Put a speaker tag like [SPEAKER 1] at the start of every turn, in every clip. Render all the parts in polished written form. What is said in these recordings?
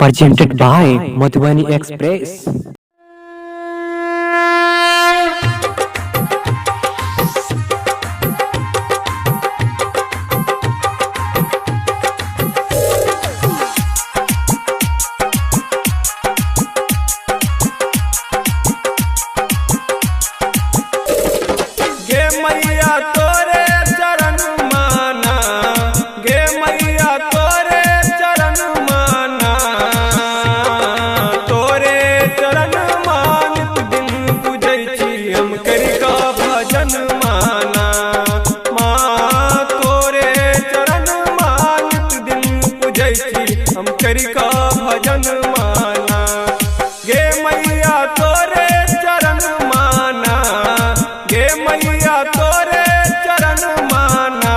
[SPEAKER 1] presented by Madhubani Express।
[SPEAKER 2] हम करी का भजन माना गे मैया तोरे चरण माना, गे मैया तोरे चरण माना,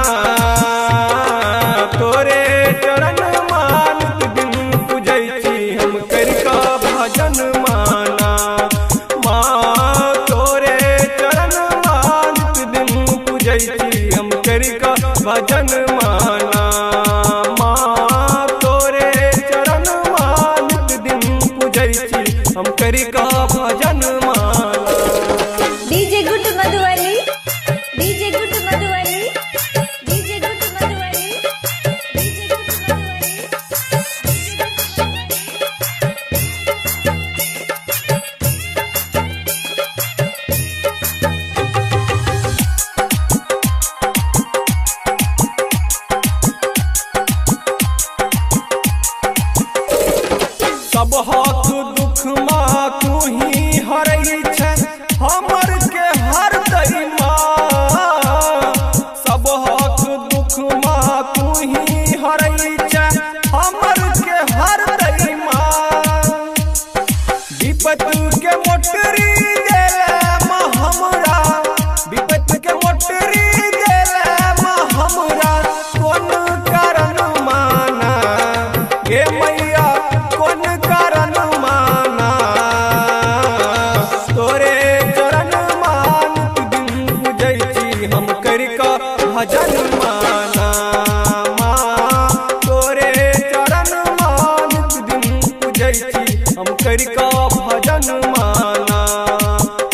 [SPEAKER 2] तोरे चरण मानत दिन पूजै छी हम करी का भजन माना। माँ तोरे चरण मानत दिन पूजै छी हम करी का भजन माना। हम करी का भजन माना।
[SPEAKER 3] DJ good Madhubani, DJ good Madhubani, DJ good Madhubani, DJ good Madhubani.
[SPEAKER 2] सब हाथ दुख माँ तू ही हरई छै हमर के हर दई माँ। सब हाथ दुख माँ तू ही हरई छै हमर के हर दई माँ। विपत के मोटरी देले माँ हमरा, विपत के मोटरी देले माँ हमरा, कोन कारण माना गे मैया कोन कारण माना। तोरे चरण मानत दिन पूजै छी हम करी का भजन माना। माँ तोरे चरण मानत दिन पूजै छी हम करी का भजन माना।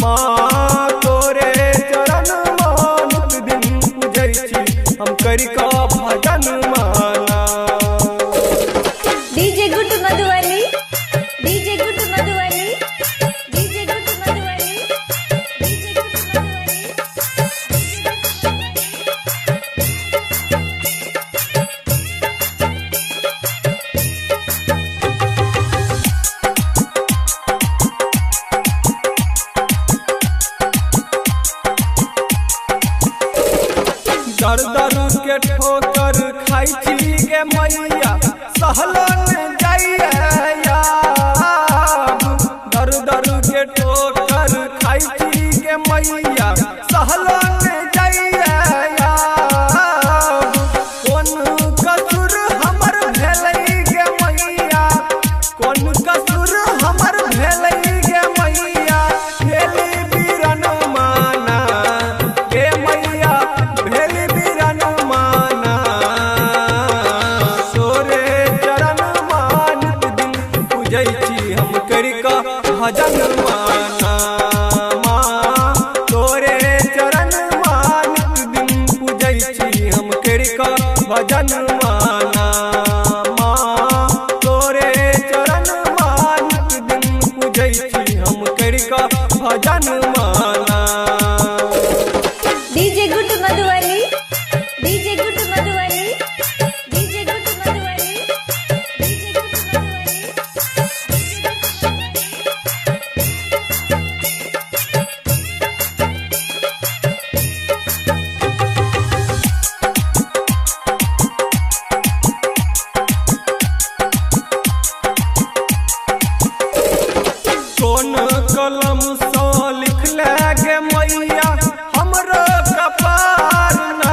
[SPEAKER 2] माँ तोरे चरण मानत दिन पूजै छी हम करी का भजन माना।
[SPEAKER 3] DJ good Madhubani, DJ good Madhubani, DJ good Madhubani, DJ good Madhubani.
[SPEAKER 2] दर दर के ठोकर खाई छी गे मैया सहलन जाइया। दर दर के ठोकर खाई छी गे मैया सहलन जाइया। कोन कसूर हमर भेलै गे मैया, कोन कसूर हमर भेलै गे मैया, भेली बीरन माना गे मैया भेली बीरन माना। तोरे चरण मानत दिन पूजै छी हम करी का भजन माना। माँ तोरे चरण मानत दिन पूजै छी हम करी का भजन माना। माँ तोरे चरण मानत दिन पूजै छी हम करी का भजन माना।
[SPEAKER 3] DJ good Madhubani, DJ good Madhubani, DJ good Madhubani, DJ good Madhubani.
[SPEAKER 2] कोन कलम सँ लिखले गे मैया हमरो कपार ना।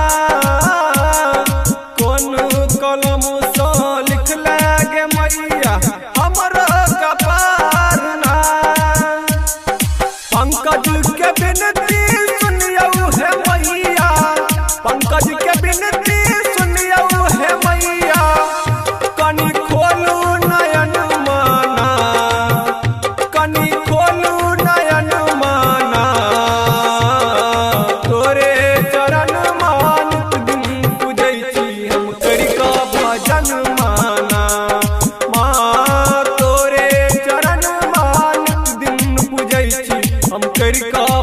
[SPEAKER 2] कोन कलम सँ लिखले गे मैया हमरो कपार ना। पंकज के बिनती सुनियौ हे मैया, पंकज के बिनती सुनियौ हे मैया, कनि खोलू नयन करका